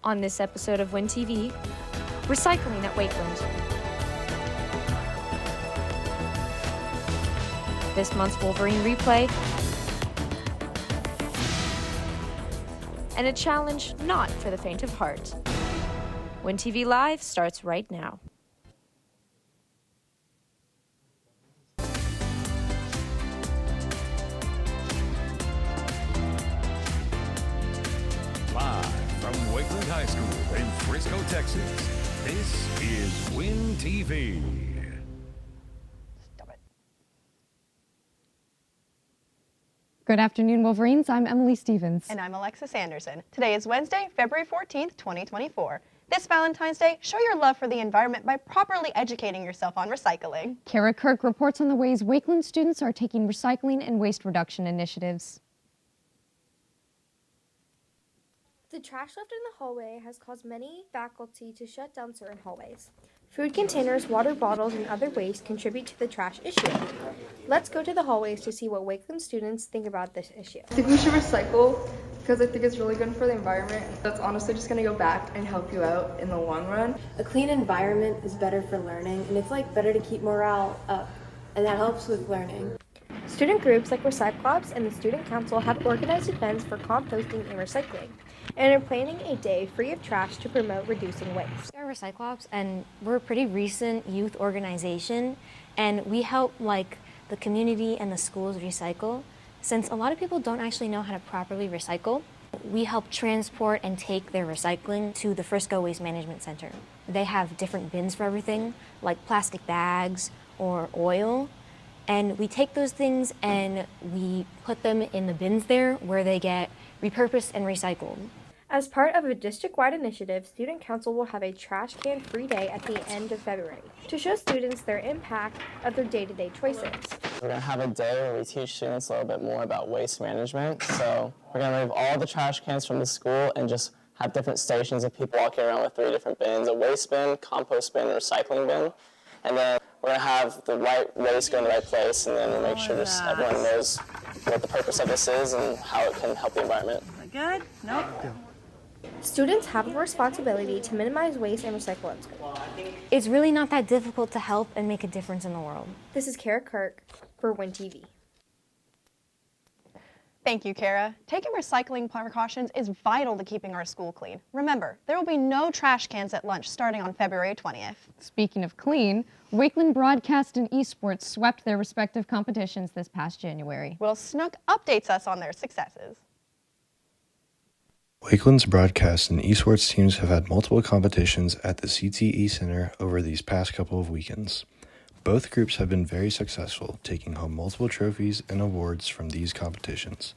On this episode of Win TV, recycling at Wakeland. This month's Wolverine replay, and a challenge not for the faint of heart. Win TV Live starts right now. Live from Wakeland High School in Frisco, Texas, this is Win TV. Stop it. Good afternoon, Wolverines. I'm Emily Stevens. And I'm Alexis Anderson. Today is Wednesday, February 14th, 2024. This Valentine's Day, show your love for the environment by properly educating yourself on recycling. Kara Kirk reports on the ways Wakeland students are taking recycling and waste reduction initiatives. The trash left in the hallway has caused many faculty to shut down certain hallways. Food containers, water bottles, and other waste contribute to the trash issue. Let's go to the hallways to see what Wakeland students think about this issue. I think we should recycle because I think it's really good for the environment. That's honestly just going to go back and help you out in the long run. A clean environment is better for learning, and it's better to keep morale up, and that helps with learning. Student groups like Recyclops and the Student Council have organized events for composting and recycling, and are planning a day free of trash to promote reducing waste. We're Recyclops, and we're a pretty recent youth organization, and we help the community and the schools recycle. Since a lot of people don't actually know how to properly recycle, we help transport and take their recycling to the Frisco Waste Management Center. They have different bins for everything, like plastic bags or oil, and we take those things and we put them in the bins there where they get repurposed and recycled. As part of a district-wide initiative, Student Council will have a trash can-free day at the end of February to show students their impact of their day-to-day choices. We're going to have a day where we teach students a little bit more about waste management. So we're going to remove all the trash cans from the school and just have different stations of people walking around with 3 different bins: a waste bin, compost bin, and recycling bin. And then we're going to have the right waste go in the right place, and then we'll make sure just everyone knows what the purpose of this is and how it can help the environment. Good? Nope. Students have a responsibility to minimize waste and recycle at school. It's really not that difficult to help and make a difference in the world. This is Kara Kirk for Win TV. Thank you, Kara. Taking recycling precautions is vital to keeping our school clean. Remember, there will be no trash cans at lunch starting on February 20th. Speaking of clean, Wakeland Broadcast and Esports swept their respective competitions this past January. Will Snook updates us on their successes. Wakeland's broadcast and esports teams have had multiple competitions at the CTE Center over these past couple of weekends. Both groups have been very successful, taking home multiple trophies and awards from these competitions.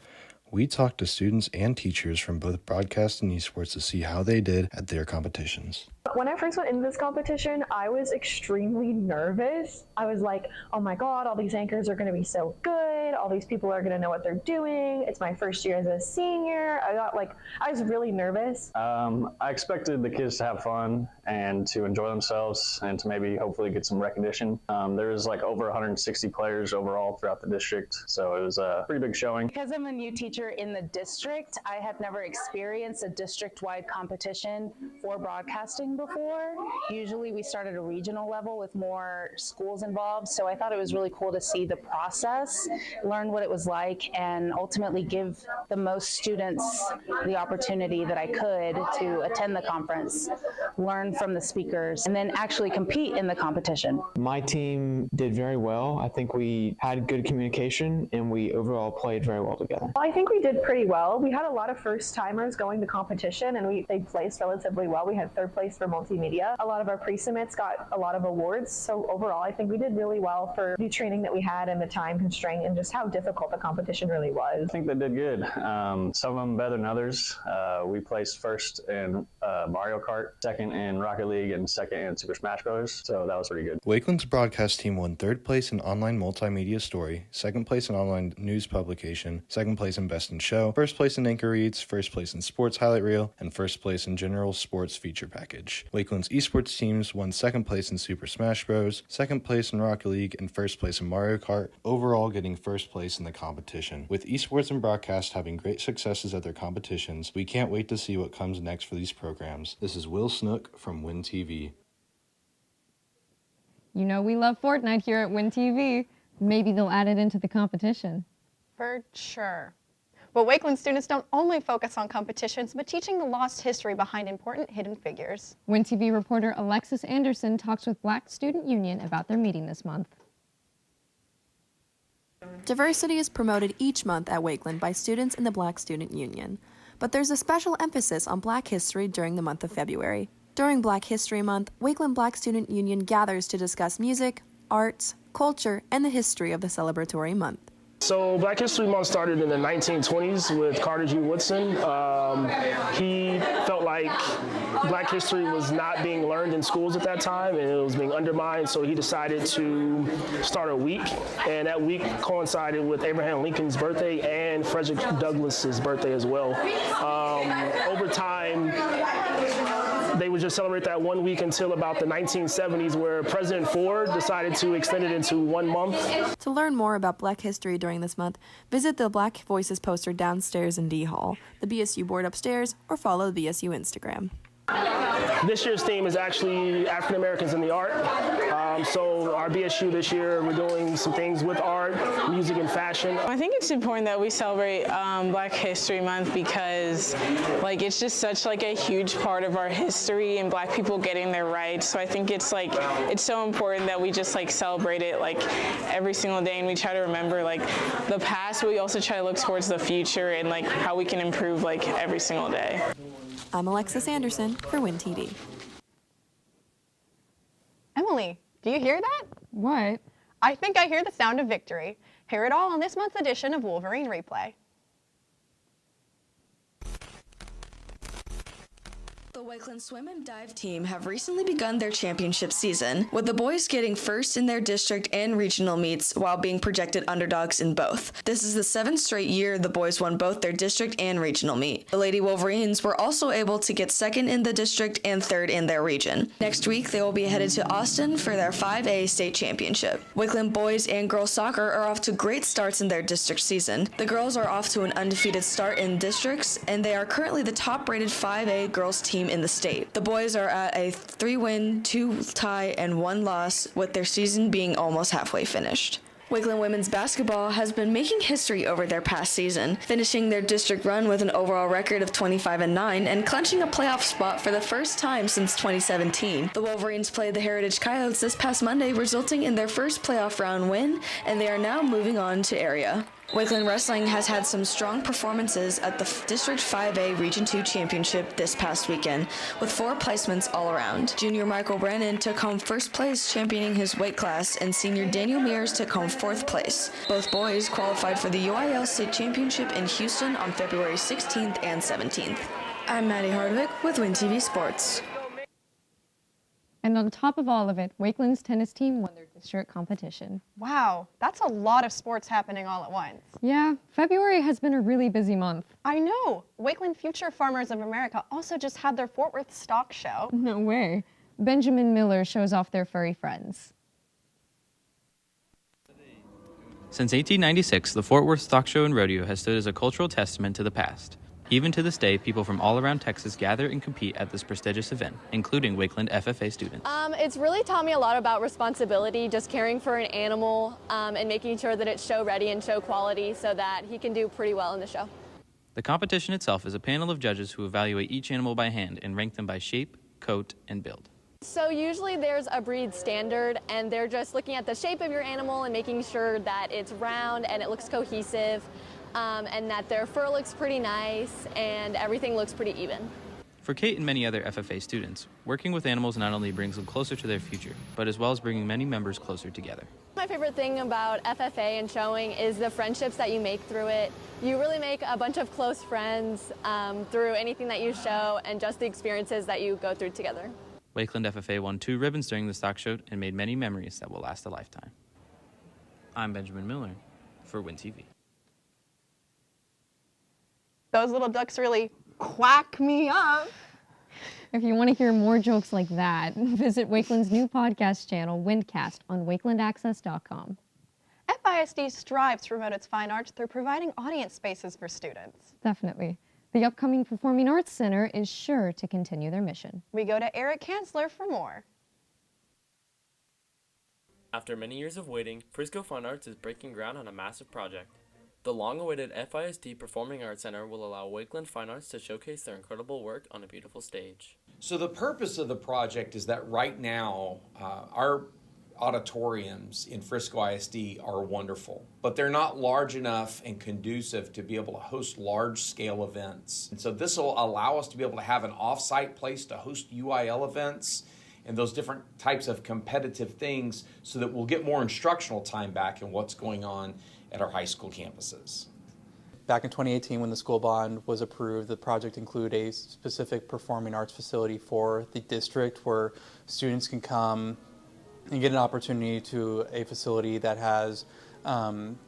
We talked to students and teachers from both broadcast and esports to see how they did at their competitions. When I first went into this competition, I was extremely nervous. I was like, oh my God, all these anchors are going to be so good. All these people are going to know what they're doing. It's my first year as a senior. I was really nervous. I expected the kids to have fun and to enjoy themselves and to maybe hopefully get some recognition. There was over 160 players overall throughout the district, so it was a pretty big showing. Because I'm a new teacher in the district, I have never experienced a district-wide competition for broadcasting before. Usually we start at a regional level with more schools involved, so I thought it was really cool to see the process, learn what it was like, and ultimately give the most students the opportunity that I could to attend the conference, learn from the speakers, and then actually compete in the competition. My team did very well. I think we had good communication and we overall played very well together. I think we did pretty well. We had a lot of first-timers going to competition, and they placed relatively well. We had 3rd place for multimedia. A lot of our pre-submits got a lot of awards, so overall I think we did really well for the training that we had and the time constraint and just how difficult the competition really was. I think they did good. Some of them better than others. We placed 1st in Mario Kart, 2nd in Rocket League, and 2nd in Super Smash Bros. So that was pretty good. Wakeland's broadcast team won 3rd place in online multimedia story, 2nd place in online news publication, 2nd place in best in show, 1st place in anchor reads, 1st place in sports highlight reel, and 1st place in general sports feature package. Wakeland's esports teams won 2nd place in Super Smash Bros, 2nd place in Rocket League, and 1st place in Mario Kart, overall getting 1st first place in the competition. With esports and broadcast having great successes at their competitions, we can't wait to see what comes next for these programs. This is Will Snook from Win TV. You know we love Fortnite here at Win TV. Maybe they'll add it into the competition. For sure. But Wakeland students don't only focus on competitions, but teaching the lost history behind important hidden figures. Win TV reporter Alexis Anderson talks with Black Student Union about their meeting this month. Diversity is promoted each month at Wakeland by students in the Black Student Union, but there's a special emphasis on Black history during the month of February. During Black History Month, Wakeland Black Student Union gathers to discuss music, arts, culture, and the history of the celebratory month. So Black History Month started in the 1920s with Carter G. Woodson. He felt like Black history was not being learned in schools at that time, and it was being undermined, so he decided to start a week, and that week coincided with Abraham Lincoln's birthday and Frederick Douglass's birthday as well. Over time, they would just celebrate that 1 week until about the 1970s, where President Ford decided to extend it into 1 month. To learn more about Black history during this month, visit the Black Voices poster downstairs in D Hall, the BSU board upstairs, or follow the BSU Instagram. This year's theme is actually African Americans in the art. So our BSU this year, we're doing some things with art, music, and fashion. I think it's important that we celebrate Black History Month because, it's just such a huge part of our history and Black people getting their rights. So I think it's so important that we just celebrate it every single day, and we try to remember the past, but we also try to look towards the future and how we can improve every single day. I'm Alexis Anderson for Win TV. Emily, do you hear that? What? I think I hear the sound of victory. Hear it all on this month's edition of Wolverine Replay. The Wakeland swim and dive team have recently begun their championship season, with the boys getting first in their district and regional meets while being projected underdogs in both. This is the 7th straight year the boys won both their district and regional meet. The Lady Wolverines were also able to get 2nd in the district and 3rd in their region. Next week, they will be headed to Austin for their 5A state championship. Wakeland boys and girls soccer are off to great starts in their district season. The girls are off to an undefeated start in districts, and they are currently the top-rated 5A girls team in the state. The boys are at a 3-win, 2-tie, and 1 loss, with their season being almost halfway finished. Wakeland women's basketball has been making history over their past season, finishing their district run with an overall record of 25-9 and clinching a playoff spot for the first time since 2017. The Wolverines played the Heritage Coyotes this past Monday, resulting in their first playoff round win, and they are now moving on to area. Wakeland Wrestling has had some strong performances at the District 5A Region 2 Championship this past weekend, with 4 placements all around. Junior Michael Brennan took home first place, championing his weight class, and senior Daniel Mears took home 4th place. Both boys qualified for the UIL State Championship in Houston on February 16th and 17th. I'm Maddie Hardwick with Win TV Sports. And on top of all of it, Wakeland's tennis team won their district competition. Wow, that's a lot of sports happening all at once. Yeah, February has been a really busy month. I know. Wakeland Future Farmers of America also just had their Fort Worth stock show. No way. Benjamin Miller shows off their furry friends. Since 1896, the Fort Worth Stock Show and Rodeo has stood as a cultural testament to the past. Even to this day, people from all around Texas gather and compete at this prestigious event, including Wakeland FFA students. It's really taught me a lot about responsibility, just caring for an animal and making sure that it's show ready and show quality so that he can do pretty well in the show. The competition itself is a panel of judges who evaluate each animal by hand and rank them by shape, coat, and build. So usually there's a breed standard, and they're just looking at the shape of your animal and making sure that it's round and it looks cohesive. And that their fur looks pretty nice and everything looks pretty even. For Kate and many other FFA students, working with animals not only brings them closer to their future, but as well as bringing many members closer together. My favorite thing about FFA and showing is the friendships that you make through it. You really make a bunch of close friends through anything that you show and just the experiences that you go through together. Wakeland FFA won 2 ribbons during the stock show and made many memories that will last a lifetime. I'm Benjamin Miller for Win TV. Those little ducks really quack me up. If you want to hear more jokes like that, visit Wakeland's new podcast channel, Windcast, on wakelandaccess.com. FISD strives to promote its fine arts through providing audience spaces for students. Definitely. The upcoming Performing Arts Center is sure to continue their mission. We go to Eric Kanzler for more. After many years of waiting, Frisco Fine Arts is breaking ground on a massive project. The long-awaited FISD Performing Arts Center will allow Wakeland Fine Arts to showcase their incredible work on a beautiful stage. So the purpose of the project is that right now, our auditoriums in Frisco ISD are wonderful, but they're not large enough and conducive to be able to host large-scale events. And so this will allow us to be able to have an off-site place to host UIL events and those different types of competitive things so that we'll get more instructional time back in what's going on at our high school campuses. Back in 2018, when the school bond was approved, the project included a specific performing arts facility for the district where students can come and get an opportunity to a facility that has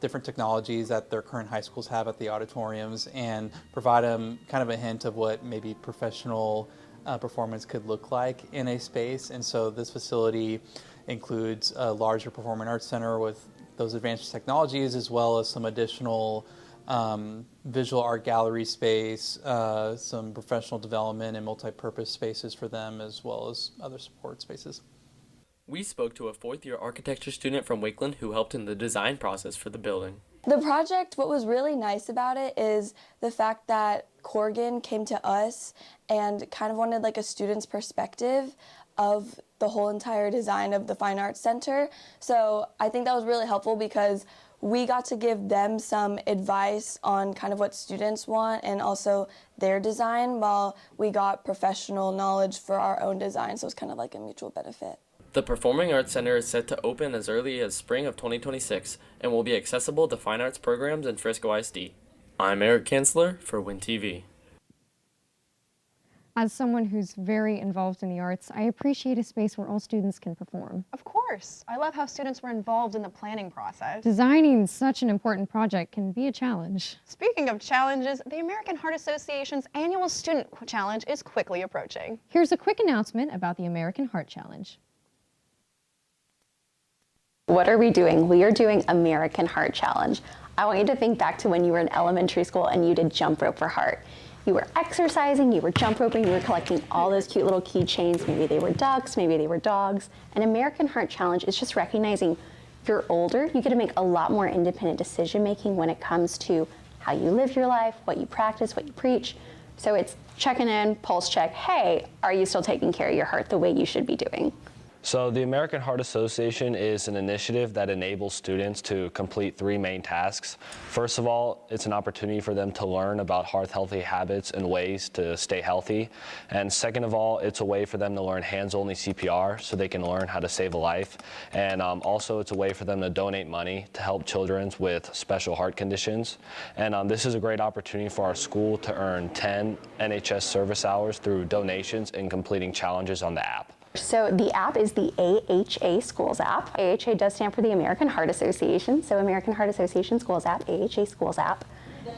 different technologies that their current high schools have at the auditoriums and provide them kind of a hint of what maybe professional performance could look like in a space. And so this facility includes a larger performing arts center with those advanced technologies, as well as some additional visual art gallery space, some professional development and multi-purpose spaces for them, as well as other support spaces. We spoke to a fourth-year architecture student from Wakeland who helped in the design process for the building. The project, what was really nice about it is the fact that Corgan came to us and kind of wanted like a student's perspective of the whole entire design of the Fine Arts Center. So I think that was really helpful because we got to give them some advice on kind of what students want and also their design, while we got professional knowledge for our own design. So it's kind of like a mutual benefit. The Performing Arts Center is set to open as early as spring of 2026 and will be accessible to fine arts programs in Frisco ISD. I'm Eric Kanzler for WinTV. As someone who's very involved in the arts, I appreciate a space where all students can perform. Of course. I love how students were involved in the planning process. Designing such an important project can be a challenge. Speaking of challenges, the American Heart Association's annual Student Challenge is quickly approaching. Here's a quick announcement about the American Heart Challenge. What are we doing? We are doing American Heart Challenge. I want you to think back to when you were in elementary school and you did jump rope for heart. You were exercising, you were jump roping, you were collecting all those cute little keychains. Maybe they were ducks, maybe they were dogs. An American Heart Challenge is just recognizing you're older, you get to make a lot more independent decision making when it comes to how you live your life, what you practice, what you preach. So it's checking in, pulse check, hey, are you still taking care of your heart the way you should be doing? So the American Heart Association is an initiative that enables students to complete three main tasks. First of all, it's an opportunity for them to learn about heart-healthy habits and ways to stay healthy. And second of all, it's a way for them to learn hands-only CPR so they can learn how to save a life. And also it's a way for them to donate money to help children with special heart conditions. And this is a great opportunity for our school to earn 10 NHS service hours through donations and completing challenges on the app. So the app is the AHA Schools app. AHA does stand for the American Heart Association, so American Heart Association Schools app, AHA Schools app.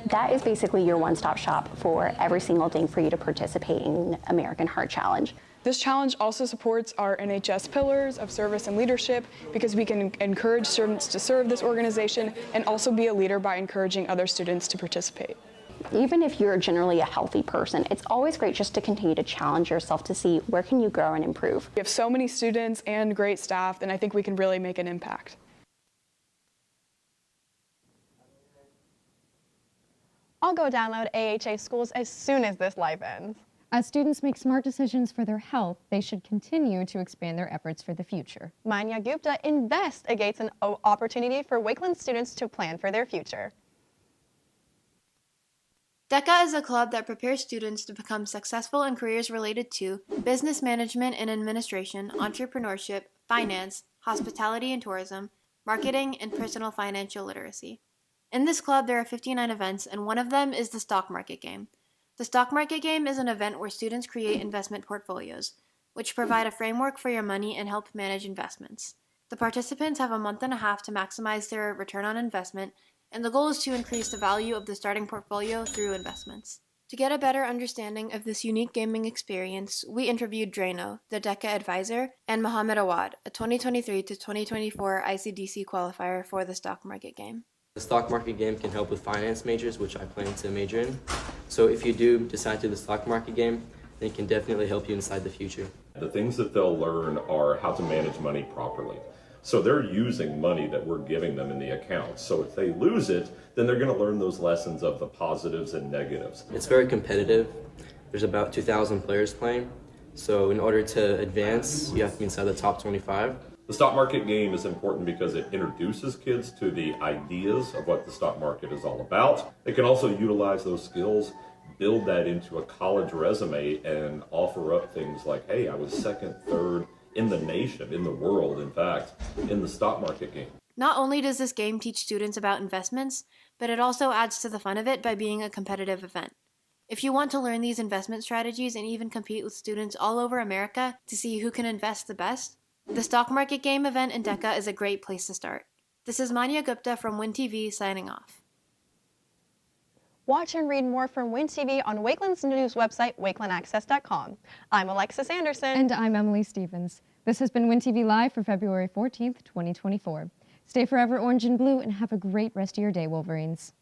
That is basically your one-stop shop for every single thing for you to participate in American Heart Challenge. This challenge also supports our NHS pillars of service and leadership because we can encourage students to serve this organization and also be a leader by encouraging other students to participate. Even if you're generally a healthy person, it's always great just to continue to challenge yourself to see where can you grow and improve. We have so many students and great staff, and I think we can really make an impact. I'll go download AHA Schools as soon as this live ends. As students make smart decisions for their health, they should continue to expand their efforts for the future. Manya Gupta investigates an opportunity for Wakeland students to plan for their future. DECA is a club that prepares students to become successful in careers related to business management and administration, entrepreneurship, finance, hospitality and tourism, marketing, and personal financial literacy. In this club, there are 59 events, and one of them is the stock market game. The stock market game is an event where students create investment portfolios, which provide a framework for your money and help manage investments. The participants have a month and a half to maximize their return on investment, and the goal is to increase the value of the starting portfolio through investments. To get a better understanding of this unique gaming experience, we interviewed Drano, the DECA advisor, and Mohammed Awad, a 2023 to 2024 ICDC qualifier for the stock market game. The stock market game can help with finance majors, which I plan to major in. So if you do decide to do the stock market game, then it can definitely help you inside the future. The things that they'll learn are how to manage money properly. So they're using money that we're giving them in the account. So if they lose it, then they're going to learn those lessons of the positives and negatives. It's very competitive. There's about 2,000 players playing. So in order to advance, you have to be inside the top 25. The stock market game is important because it introduces kids to the ideas of what the stock market is all about. It can also utilize those skills, build that into a college resume, and offer up things like, hey, I was second, third, in the nation, in the world, in fact, in the stock market game. Not only does this game teach students about investments, but it also adds to the fun of it by being a competitive event. If you want to learn these investment strategies and even compete with students all over America to see who can invest the best, the stock market game event in DECA is a great place to start. This is Manya Gupta from WinTV signing off. Watch and read more from WinTV on Wakeland's news website, wakelandaccess.com. I'm Alexis Anderson. And I'm Emily Stevens. This has been WinTV Live for February 14th, 2024. Stay forever orange and blue and have a great rest of your day, Wolverines.